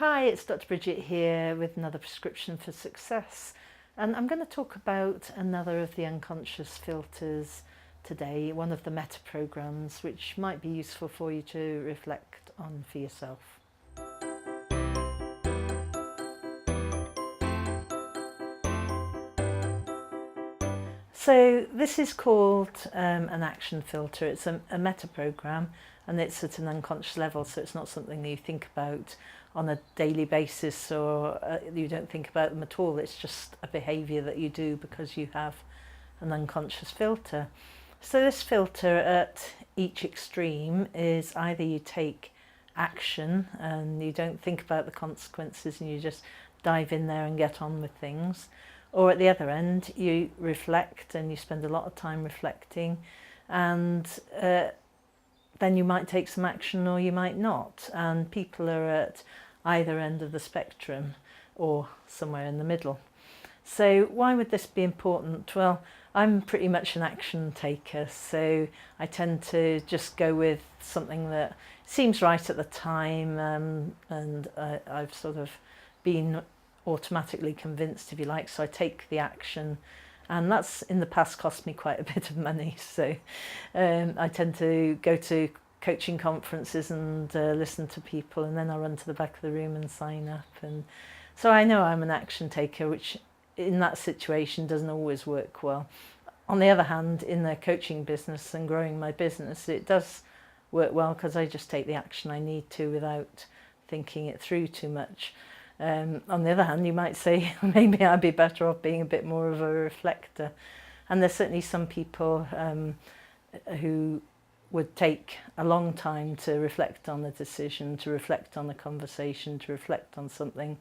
Hi, it's Dr. Bridget here with another prescription for success, and I'm going to talk about another of the unconscious filters today, one of the meta programs which might be useful for you to reflect on for yourself. So this is called an action filter. It's a meta program, and it's at an unconscious level, so it's not something that you think about on a daily basis, or you don't think about them at all. It's just a behaviour that you do because you have an unconscious filter. So this filter at each extreme is either you take action and you don't think about the consequences and you just dive in there and get on with things, or at the other end you reflect and you spend a lot of time reflecting, and then you might take some action or you might not, and people are at either end of the spectrum or somewhere in the middle. So why would this be important? Well, I'm pretty much an action taker, so I tend to just go with something that seems right at the time, and I've sort of been automatically convinced, if you like, so I take the action, and that's in the past cost me quite a bit of money. So I tend to go to coaching conferences and listen to people, and then I run to the back of the room and sign up, and so I know I'm an action taker, which in that situation doesn't always work well. On the other hand, in the coaching business and growing my business, it does work well because I just take the action I need to without thinking it through too much. On the other hand, you might say maybe I'd be better off being a bit more of a reflector, and there's certainly some people who would take a long time to reflect on a decision, to reflect on a conversation, to reflect on something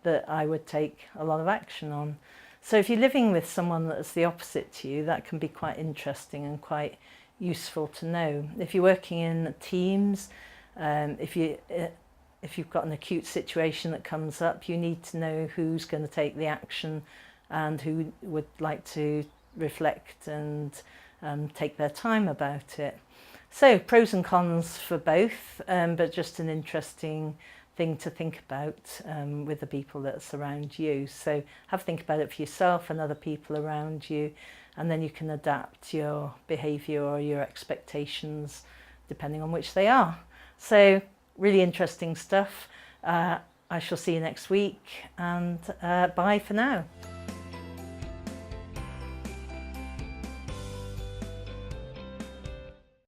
that I would take a lot of action on. So if you're living with someone that's the opposite to you, that can be quite interesting and quite useful to know. If you're working in teams, if you've got an acute situation that comes up, you need to know who's going to take the action and who would like to reflect and take their time about it. So pros and cons for both, but just an interesting thing to think about with the people that surround you. So have a think about it for yourself and other people around you, and then you can adapt your behaviour or your expectations depending on which they are. So really interesting stuff. I shall see you next week, and bye for now.